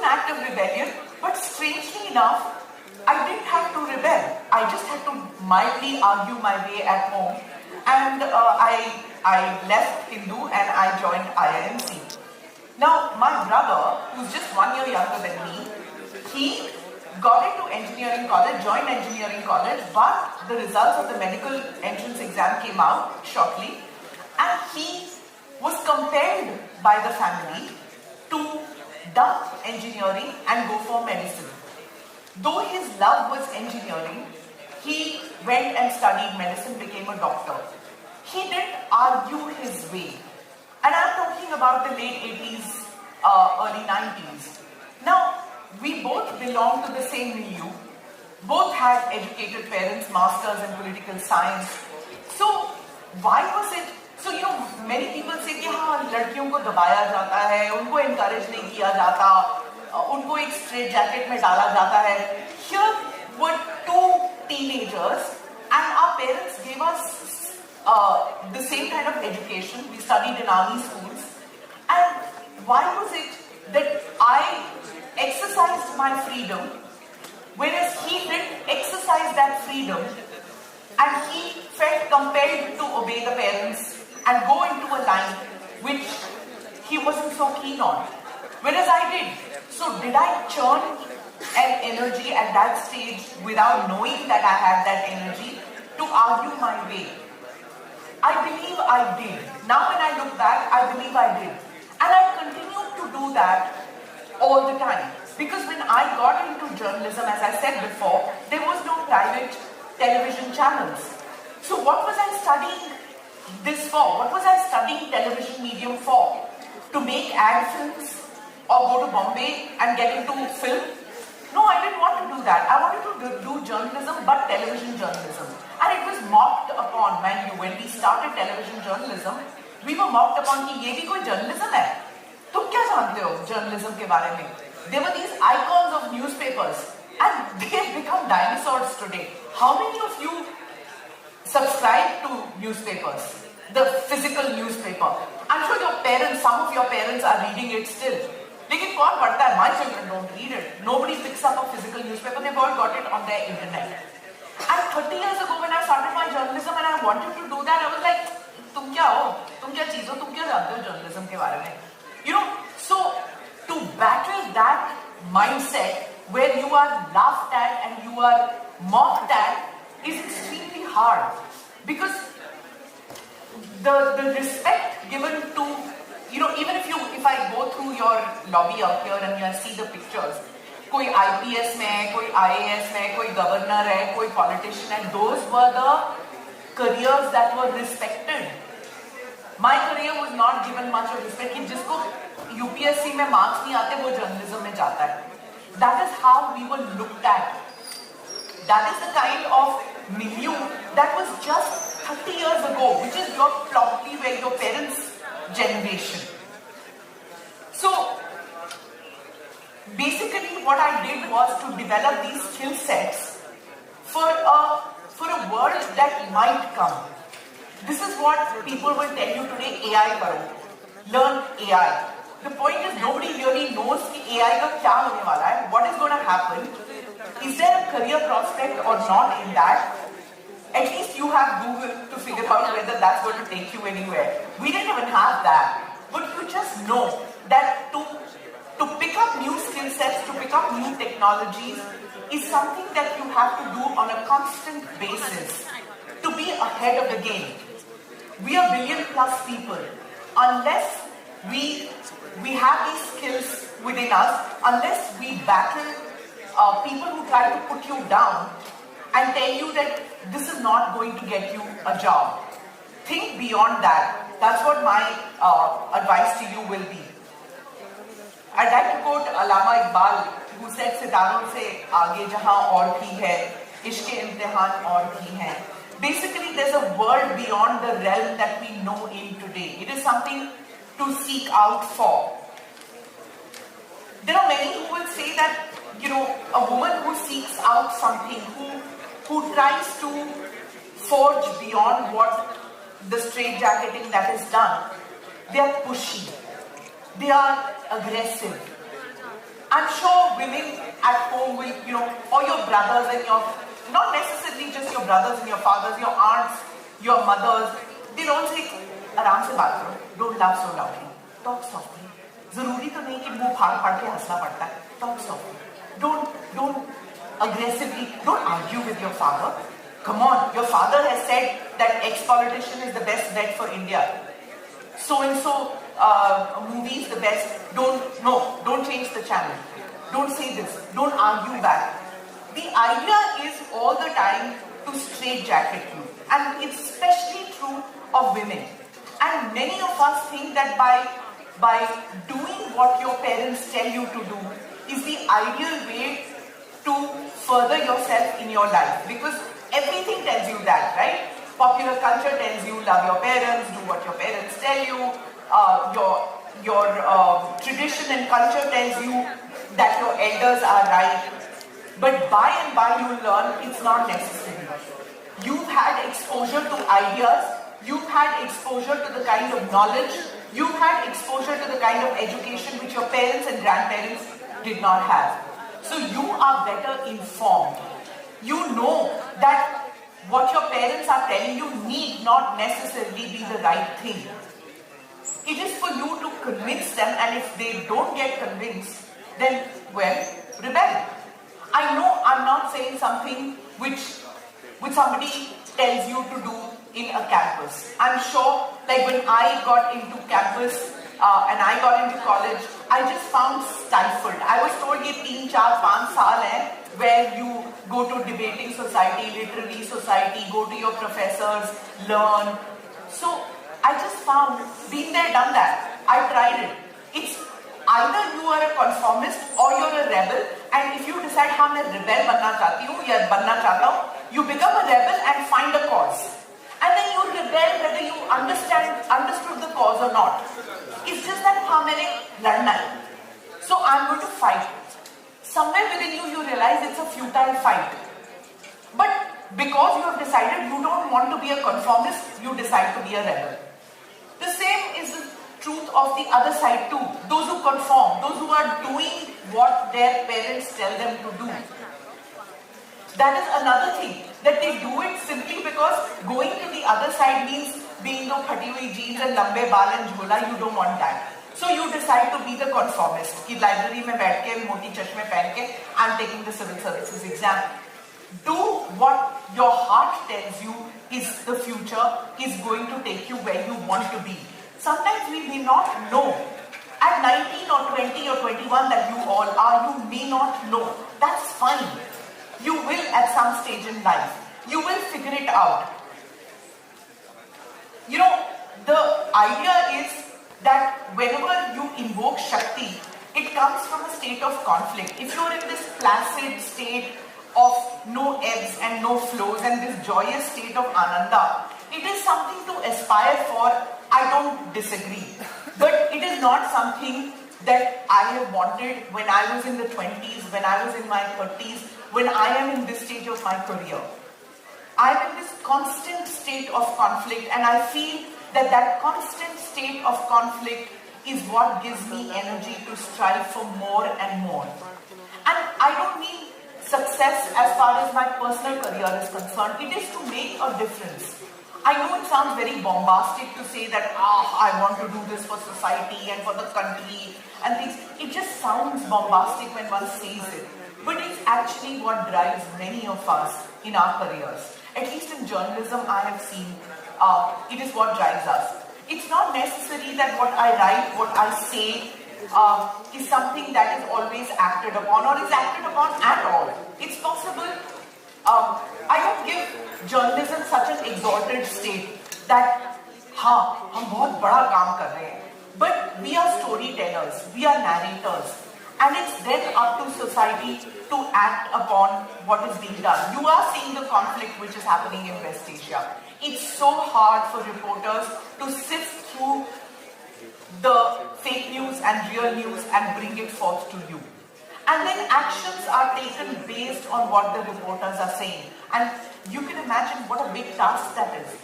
act of rebellion, but strangely enough, I didn't have to rebel. I just had to mildly argue my way at home, and I left Hindu and I joined IIMC. Now, my brother, who's just 1 year younger than me, he got into engineering college, joined engineering college, but the results of the medical entrance exam came out shortly, and he was compelled by the family to dump engineering and go for medicine. Though his love was engineering, he went and studied medicine, became a doctor. He didn't argue his way. And I'm talking about the late 80s, early 90s. Now, we both belong to the same milieu. Both had educated parents, masters in political science. So, why was it? So, many people say कि हाँ लड़कियों को दबाया जाता है, उनको encourage नहीं किया जाता, उनको एक straight jacket में डाला जाता है. Here were two teenagers, and our parents gave us the same kind of education. We studied in army schools, and why was it that I exercised my freedom, whereas he didn't exercise that freedom, and he felt compelled to obey the parents and go into a line which he wasn't so keen on, whereas I did. So did I churn an energy at that stage without knowing that I had that energy to argue my way? I believe I did. Now when I look back, I believe I did. And I continue to do that all the time. Because when I got into journalism, as I said before, there was no private television channels. So what was I studying this for? What was I studying television medium for? To make ad films or go to Bombay and get into film? No, I didn't want to do that. I wanted to do journalism, but television journalism. And it was mocked upon, when we started television journalism, we were mocked upon कि ये भी कोई journalism है? तुम क्या जानते हो journalism के बारे में? There were these icons of newspapers, and they have become dinosaurs today. How many of you subscribe to newspapers, the physical newspaper? I'm sure your parents, some of your parents are reading it still. लेकिन कौन पढ़ता है? My children don't read it. Nobody picks up a physical newspaper. They've all got it on their internet. And 30 years ago when I started my journalism and I wanted to do that, I was like, तुम क्या हो? तुम क्या चीज़ हो? तुम क्या जानते हो journalism के बारे में? So to battle that mindset where you are laughed at and you are mocked at is extremely hard, because the respect given to, even if I go through your lobby out here and I see the pictures, कोई IPS में है, कोई IAS में है, कोई governor है, कोई politician है, those were the careers that were respected. My career was not given much of respect. कि जिसको UPSC में marks नहीं आते वो journalism में जाता है. That is how we were looked at. That is the kind of milieu that was just 30 years ago, which is probably where your parents' generation. So basically what I did was to develop these skill sets for a world that might come. This is what people will tell you today, AI karo. Learn AI. The point is nobody really knows कि AI का क्या होने वाला है. What is going to happen? Is there a career prospect or not in that? At least you have Google to figure out whether that's going to take you anywhere. We didn't even have that. But you just know that to pick up new skill sets, to pick up new technologies is something that you have to do on a constant basis to be ahead of the game. We are billion plus people. Unless we have these skills within us, unless we battle people who try to put you down and tell you that this is not going to get you a job. Think beyond that. That's what my advice to you will be. I'd like to quote Allama Iqbal, who said, सितारों से आगे जहां और भी है, इश्क़ इम्तिहान और भी है. Basically, there's a world beyond the realm that we know in today. It is something to seek out for. There are many who will say that, a woman who seeks out something, who tries to forge beyond what the straitjacketing that is done, they are pushy, they are aggressive. I'm sure women at home will, or your brothers and not necessarily just your brothers and your fathers, your aunts, your mothers, they'll all say, आराम से बात करो, don't laugh so loudly, talk softly. जरूरी तो नहीं कि मुंह फाड़ के हंसना पड़ता है, talk softly. Don't aggressively, don't argue with your father. Come on, your father has said that ex-politician is the best bet for India. So-and-so movie is the best. Don't change the channel. Don't say this. Don't argue back. The idea is all the time to straitjacket you. And it's especially true of women. And many of us think that by doing what your parents tell you to do is the ideal way to further yourself in your life. Because everything tells you that, right? Popular culture tells you love your parents, do what your parents tell you. Your tradition and culture tells you that your elders are right. But by and by you learn it's not necessary. You've had exposure to ideas, you've had exposure to the kind of knowledge, you've had exposure to the kind of education which your parents and grandparents did not have. So you are better informed. You know that what your parents are telling you need not necessarily be the right thing. It is for you to convince them, and if they don't get convinced, then, well, rebel. I know I'm not saying something which somebody tells you to do in a campus. I'm sure, like when I got into campus and I got into college, I just found stifled. I was told ye 3, 4, 5 saal hai, where you go to debating society, literary society, go to your professors, learn. So I just found, been there, done that. I tried it. It's either you are a conformist or you're a rebel, and if you decide, हाँ मैं rebel बनना चाहती हूँ या बनना चाहता हूँ, you become a rebel and find a cause. And then you rebel whether you understood the cause or not. It's just that हाँ मैंने लड़ना है. So I'm going to fight. Somewhere within you realize it's a futile fight. But because you have decided you don't want to be a conformist, you decide to be a rebel. The same is the truth of the other side too. Those who conform, those who are doing what their parents tell them to do. That is another thing, that they do it simply because going to the other side means being no phati hui jeans and lambe baal and jhola. You don't want that. So you decide to be the conformist. Ki library mein baith ke, moti chashme pehen ke, I'm taking the civil services exam. Do what your heart tells you is the future, is going to take you where you want to be. Sometimes we may not know. At 19 or 20 or 21 that you all are, you may not know. That's fine. You will at some stage in life. You will figure it out. You know, the idea is that whenever you invoke Shakti, it comes from a state of conflict. If you're in this placid state of no ebbs and no flows and this joyous state of Ananda, it is something to aspire for. I don't disagree. But it is not something that I have wanted when I was in the 20s, when I was in my 30s, when I am in this stage of my career. I am in this constant state of conflict, and I feel that that constant state of conflict is what gives me energy to strive for more and more. And I don't mean success as far as my personal career is concerned. It is to make a difference. I know it sounds very bombastic to say that, I want to do this for society and for the country and things. It just sounds bombastic when one says it. But it's actually what drives many of us in our careers. At least in journalism, I have seen it is what drives us. It's not necessary that what I write, what I say is something that is always acted upon or is acted upon at all. It's possible. I don't give journalism such an exalted state that हम बहुत बड़ा काम कर रहे हैं. But we are storytellers, we are narrators, and it's then up to society to act upon what is being done. You are seeing the conflict which is happening in West Asia. It's so hard for reporters to sift through the fake news and real news and bring it forth to you. And then actions are taken based on what the reporters are saying. And you can imagine what a big task that is.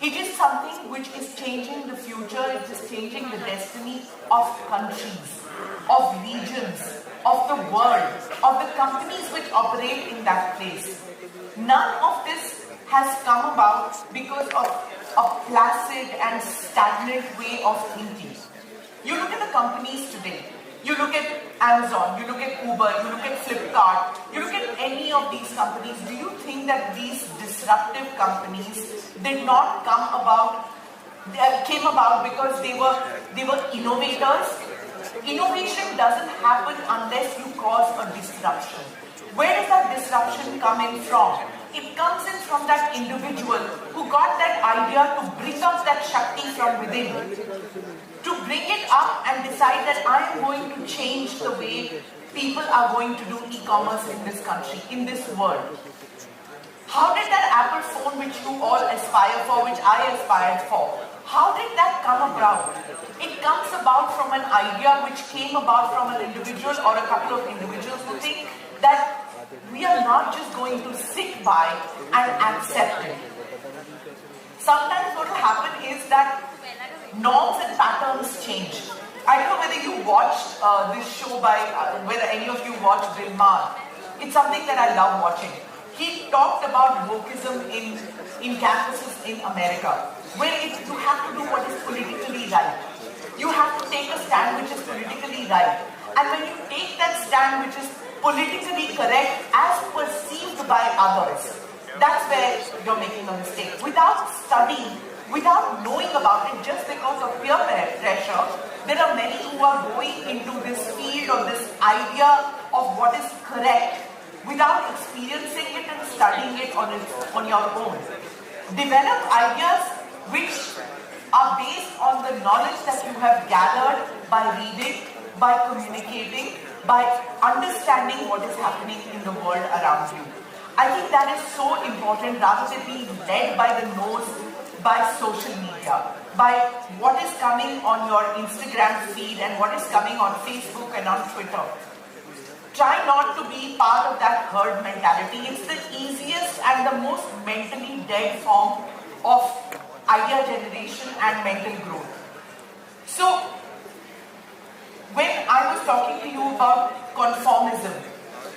It is something which is changing the future, it is changing the destiny of countries, of regions, of the world, of the companies which operate in that place. None of this has come about because of a placid and stagnant way of thinking. You look at the companies today, you look at Amazon, you look at Uber, you look at Flipkart, you look at any of these companies, do you think that these disruptive companies did not came about because they were innovators? Innovation doesn't happen unless you cause a disruption. Where does that disruption come in from? It comes in from that individual who got that idea to bring up that Shakti from within, to bring it up and decide that I am going to change the way people are going to do e-commerce in this country, in this world. How did that Apple phone which you all aspire for, which I aspired for, how did that come about? It comes about from an idea which came about from an individual or a couple of individuals who think that we are not just going to sit by and accept it. Sometimes what will happen is that norms and patterns change. I don't know whether you watched this show by, whether any of you watched Bill Maher. It's something that I love watching. He talked about wokeism in campuses in America, where you have to do what is politically right. You have to take a stand which is politically right. And when you take that stand which is politically correct as perceived by others, that's where you're making a mistake. Without studying, without knowing about it, just because of peer pressure, there are many who are going into this field or this idea of what is correct without experiencing it and studying it on your own. Develop ideas which are based on the knowledge that you have gathered by reading, by communicating, by understanding what is happening in the world around you. I think that is so important rather than being led by the nose by social media, by what is coming on your Instagram feed and what is coming on Facebook and on Twitter. Try not to be part of that herd mentality. It's the easiest and the most mentally dead form of idea generation and mental growth. So, when I was talking to you about conformism,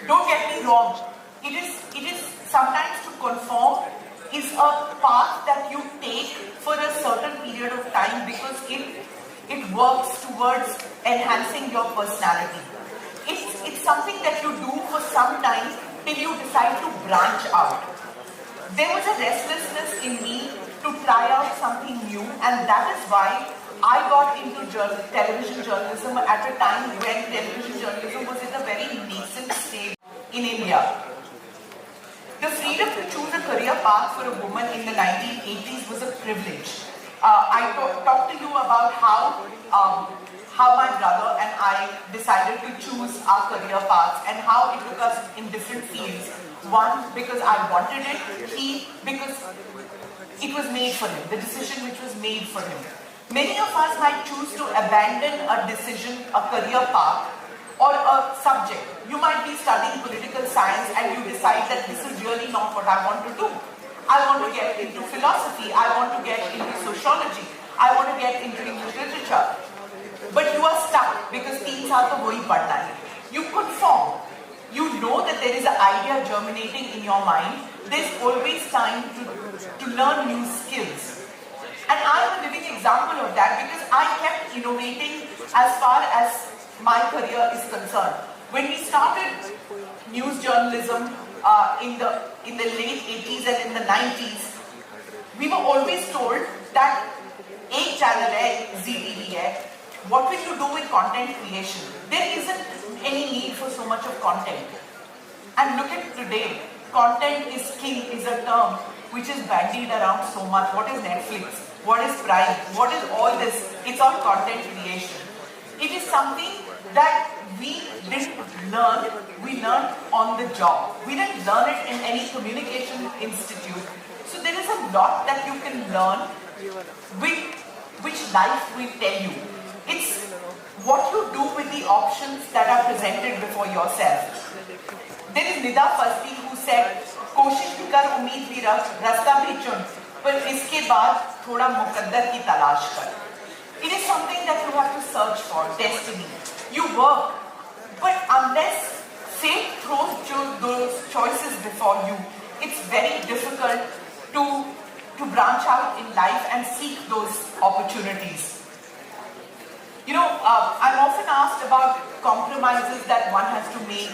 don't get me wrong, it is sometimes to conform is a path that you take for a certain period of time because it works towards enhancing your personality. It's something that you do for some time till you decide to branch out. There was a restlessness in me to try out something new, and that is why I got into television journalism at a time when television journalism was in a very nascent stage in India. The freedom to choose a career path for a woman in the 1980s was a privilege. I talked to you about how my brother and I decided to choose our career paths and how it took us in different fields. One, because I wanted it. He, because it was made for him, the decision which was made for him. Many of us might choose to abandon a decision, a career path, or a subject. You might be studying political science and you decide that this is really not what I want to do. I want to get into philosophy, I want to get into sociology, I want to get into English literature. But you are stuck because 3 saal to wahi padna hai. You conform. You know that there is an idea germinating in your mind. There's always time to learn new skills. And I'm a living example of that because I kept innovating as far as my career is concerned. When we started news journalism in the late 80s and in the 90s, we were always told that एक channel है, ZTV है. What will you do with content creation? There isn't any need for so much of content. And look at today, content is king is a term which is bandied around so much. What is Netflix? What is Prime? What is all this? It's all content creation. It is something that we didn't learn, we learned on the job. We didn't learn it in any communication institute. So there is a lot that you can learn which life will tell you. It's what you do with the options that are presented before yourself. There is Nida Fasli who said, कोशिश भी कर, उम्मीद भी रख, रास्ता भी चुन, पर इसके बाद थोड़ा मुकद्दर की तलाश कर. It is something that you have to search for, destiny. You work, but unless fate throws those choices before you, it's very difficult to branch out in life and seek those opportunities. You know, I'm often asked about compromises that one has to make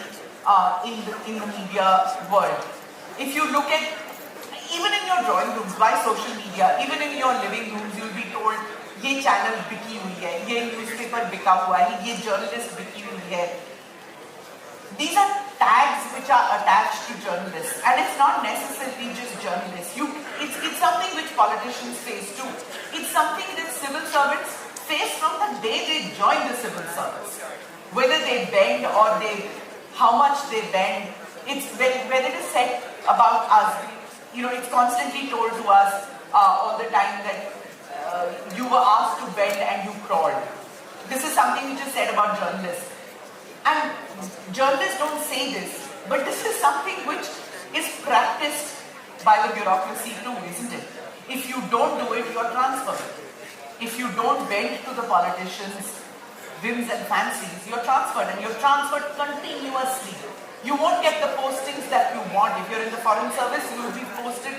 in the media world. If you look at, even in your drawing rooms, why social media, even in your living rooms, you'll be told, ये channel बिकी हुई है, ये newspaper बिका हुआ है, ये journalist बिकी हुई है. These are tags which are attached to journalists, and it's not necessarily just journalists. It's something which politicians face too. It's something that civil servants face from the day they join the civil service. Whether they bend or how much they bend, it's when it is said about us, you know, it's constantly told to us all the time that you were asked to bend and you crawled. This is something which is said about journalists. And journalists don't say this, but this is something which is practiced by the bureaucracy too, isn't it? If you don't do it, you're transferred. If you don't bend to the politicians' whims and fancies, you're transferred, and you're transferred continuously. You won't get the postings that you want. If you're in the foreign service, you will be posted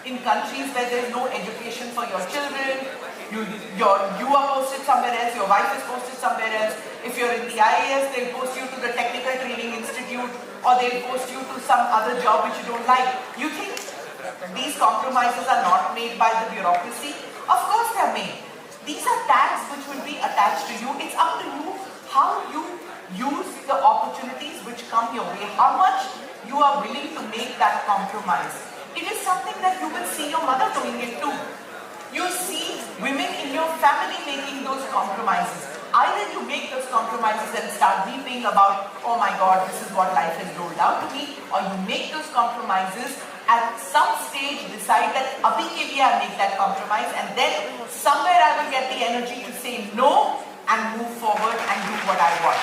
in countries where there is no education for your children. You are posted somewhere else, your wife is posted somewhere else. If you're in the IAS, they'll post you to the Technical Training Institute, or they'll post you to some other job which you don't like. You think these compromises are not made by the bureaucracy? Of course they're made. These are tags which will be attached to you. It's up to you how you use the opportunities which come your way, how much you are willing to make that compromise. It is something that you will see your mother doing it too. You see women in your family making those compromises. Either you make those compromises and start weeping about, oh my God, this is what life has rolled out to me, or you make those compromises, at some stage decide that abhi ke liye I make that compromise, and then somewhere I will get the energy to say no and move forward and do what I want.